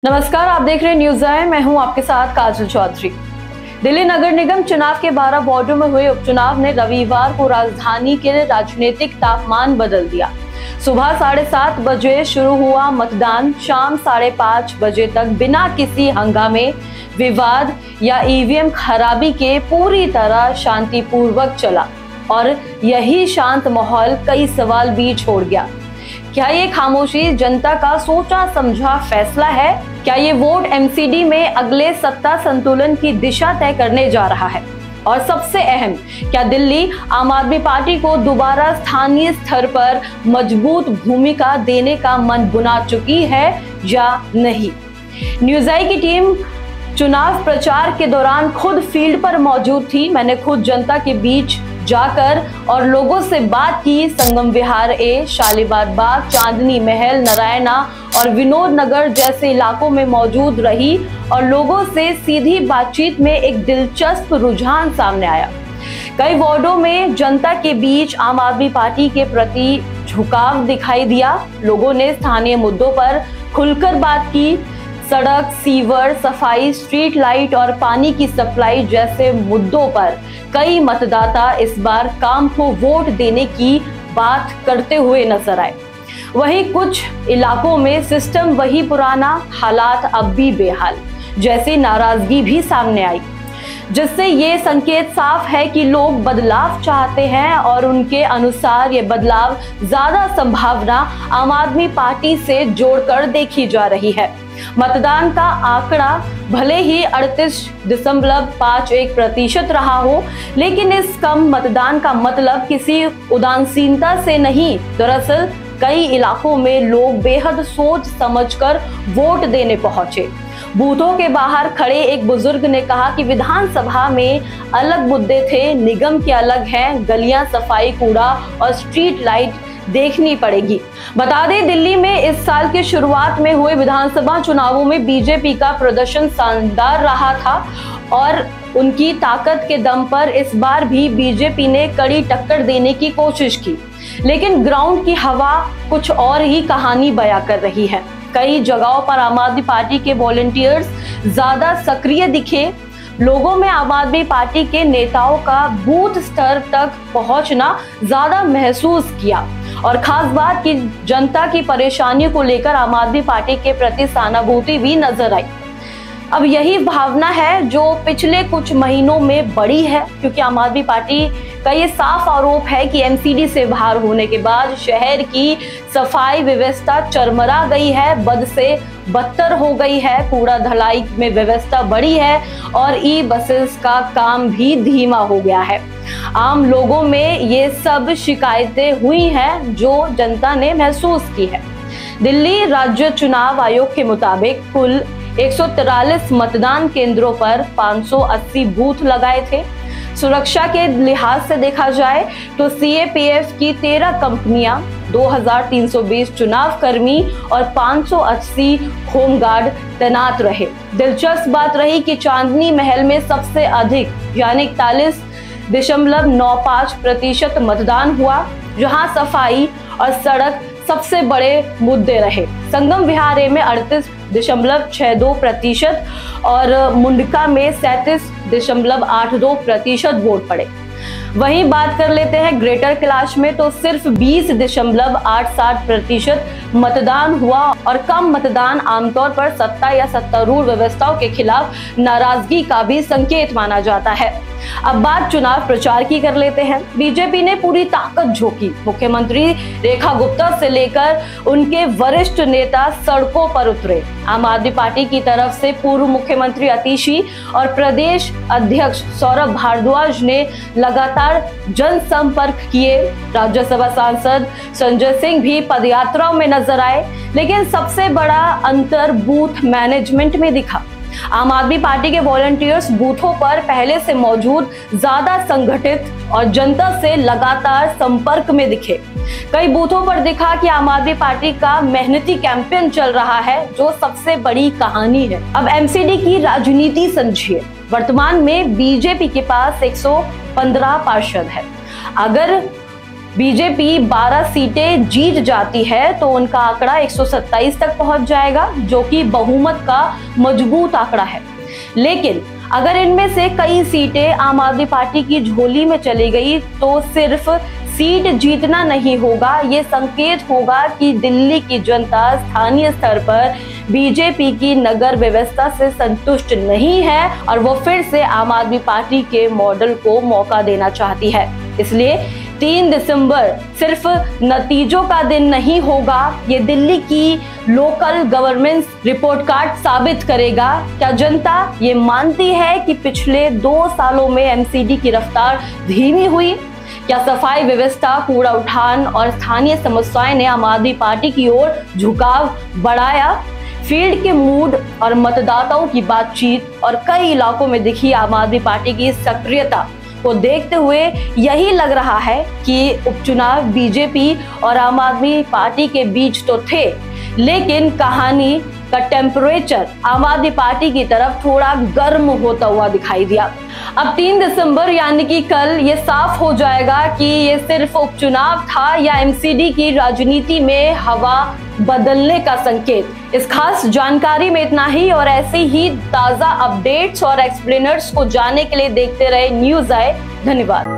नमस्कार, आप देख रहे हैं न्यूज़ आई। मैं हूं आपके साथ काजल चौधरी। दिल्ली नगर निगम चुनाव के 12 वार्डों में हुए उपचुनाव ने रविवार को राजधानी के राजनीतिक तापमान बदल दिया। सुबह 7:30 बजे शुरू हुआ मतदान शाम 5:30 बजे तक बिना किसी हंगामे, विवाद या ईवीएम खराबी के पूरी तरह शांतिपूर्वक चला और यही शांत माहौल कई सवाल भी छोड़ गया। क्या ये खामोशी जनता का सोचा समझा फैसला है? क्या ये वोट एमसीडी में अगले सत्ता संतुलन की दिशा तय करने जा रहा है? और सबसे अहम, क्या दिल्ली आम आदमी पार्टी को दोबारा स्थानीय स्तर पर मजबूत भूमिका देने का मन बना चुकी है या नहीं? न्यूज़ आई की टीम चुनाव प्रचार के दौरान खुद फील्ड पर मौजूद थी। मैंने खुद जनता के बीच जाकर और लोगों से बात की। संगम विहार ए, शालीमार बाग, चांदनी महल, नारायणा और विनोद नगर जैसे इलाकों में मौजूद रही और लोगों से सीधी बातचीत में एक दिलचस्प रुझान सामने आया। कई वार्डों में जनता के बीच आम आदमी पार्टी के प्रति झुकाव दिखाई दिया। लोगों ने स्थानीय मुद्दों पर खुलकर बात की। सड़क, सीवर, सफाई, स्ट्रीट लाइट और पानी की सप्लाई जैसे मुद्दों पर कई मतदाता इस बार काम को वोट देने की बात करते हुए नजर आए। वहीं कुछ इलाकों में सिस्टम वही पुराना, हालात अब भी बेहाल जैसी नाराजगी भी सामने आई, जिससे ये संकेत साफ है कि लोग बदलाव चाहते हैं और उनके अनुसार ये बदलाव ज्यादा संभावना आम आदमी पार्टी से जोड़कर देखी जा रही है। मतदान का आंकड़ा भले ही 38.51% रहा हो, लेकिन इस कम मतदान का मतलब किसी उदासीनता से नहीं। दरअसल कई इलाकों में लोग बेहद सोच समझकर वोट देने पहुंचे। बूथों के बाहर खड़े एक बुजुर्ग ने कहा कि विधानसभा में अलग मुद्दे थे, निगम के अलग हैं, गलियां, सफाई, कूड़ा और स्ट्रीट लाइट देखनी पड़ेगी। बता दें, दिल्ली में इस साल के शुरुआत में हुए विधानसभा चुनावों में बीजेपी का प्रदर्शन शानदार रहा था और उनकी ताकत के दम पर इस बार भी बीजेपी ने कड़ी टक्कर देने की कोशिश की, लेकिन ग्राउंड की हवा कुछ और ही कहानी बयां कर रही है। कई जगहों पर आम आदमी पार्टी के वॉलंटियर्स ज्यादा सक्रिय दिखे। लोगों में आम आदमी पार्टी के नेताओं का बूथ स्तर तक पहुंचना ज्यादा महसूस किया और खास बात की जनता की परेशानियों को लेकर आम आदमी पार्टी के प्रति सहानुभूति भी नजर आई। अब यही भावना है जो पिछले कुछ महीनों में बढ़ी है, क्योंकि आम आदमी पार्टी का ये साफ आरोप है कि एमसीडी से बाहर होने के बाद शहर की सफाई व्यवस्था चरमरा गई है, बद से बदतर हो गई है, कूड़ा धलाई में व्यवस्था बढ़ी है और ई बसेस का काम भी धीमा हो गया है। आम लोगों में ये सब शिकायतें हुई हैं जो जनता ने महसूस की है। दिल्ली राज्य चुनाव आयोग के मुताबिक कुल 143 मतदान केंद्रों पर 580 बूथ लगाए थे। सुरक्षा के लिहाज से देखा जाए तो सीएपीएफ की 13 कंपनियां, 2320 चुनाव कर्मी और 580 होमगार्ड तैनात रहे। दिलचस्प बात रही कि चांदनी महल में सबसे अधिक यानी 41.95% मतदान हुआ, जहां सफाई और सड़क सबसे बड़े मुद्दे रहे। संगम विहार में 38.62% और मुंडका में 37.82% वोट पड़े। वहीं बात कर लेते हैं ग्रेटर कैलाश में, तो सिर्फ 20.87% मतदान हुआ और कम मतदान आमतौर पर सत्ता या सत्तारूढ़ व्यवस्थाओं के खिलाफ नाराजगी का भी संकेत माना जाता है। अब बात चुनाव प्रचार की कर लेते हैं। बीजेपी ने पूरी ताकत झोंकी। मुख्यमंत्री रेखा गुप्ता से लेकर उनके वरिष्ठ नेता सड़कों पर उतरे। आम आदमी पार्टी की तरफ से पूर्व मुख्यमंत्री अतीशी और प्रदेश अध्यक्ष सौरभ भारद्वाज ने लगातार जनसंपर्क किए। राज्यसभा सांसद संजय सिंह भी पदयात्राओं में नजर आए, लेकिन सबसे बड़ा अंतर बूथ मैनेजमेंट में दिखा। आम आदमी पार्टी के वॉलंटियर्स बूथों पर पहले से मौजूद, ज्यादा संगठित और जनता से लगातार संपर्क में दिखे। कई बूथों पर दिखा कि आम आदमी पार्टी का मेहनती कैंपेन चल रहा है, जो सबसे बड़ी कहानी है। अब एमसीडी की राजनीति समझिए। वर्तमान में बीजेपी के पास 115 पार्षद है। अगर बीजेपी 12 सीटें जीत जाती है तो उनका आंकड़ा 127 तक पहुंच जाएगा, जो कि बहुमत का मजबूत आंकड़ा है। लेकिन अगर इनमें से कई सीटें आम आदमी पार्टी की झोली में चली गई तो सिर्फ सीट जीतना नहीं होगा, ये संकेत होगा कि दिल्ली की जनता स्थानीय स्तर पर बीजेपी की नगर व्यवस्था से संतुष्ट नहीं है और वो फिर से आम आदमी पार्टी के मॉडल को मौका देना चाहती है। इसलिए 3 दिसंबर सिर्फ नतीजों का दिन नहीं होगा, ये दिल्ली की लोकल गवर्नेंस रिपोर्ट कार्ड साबित करेगा। क्या जनता ये मानती है कि पिछले 2 सालों में एमसीडी की रफ्तार धीमी हुई? क्या सफाई व्यवस्था, कूड़ा उठान और स्थानीय समस्याएं ने आम आदमी पार्टी की ओर झुकाव बढ़ाया? फील्ड के मूड और मतदाताओं की बातचीत और कई इलाकों में दिखी आम आदमी पार्टी की सक्रियता को देखते हुए यही लग रहा है कि उपचुनाव बीजेपी और आम आदमी पार्टी के बीच तो थे, लेकिन कहानी का टेम्परेचर आम आदमी पार्टी की तरफ थोड़ा गर्म होता हुआ दिखाई दिया। अब 3 दिसंबर यानी कि कल ये साफ हो जाएगा कि ये सिर्फ उपचुनाव था या एमसीडी की राजनीति में हवा बदलने का संकेत। इस खास जानकारी में इतना ही और ऐसे ही ताजा अपडेट्स और एक्सप्लेनर्स को जानने के लिए देखते रहे न्यूज़ आए। धन्यवाद।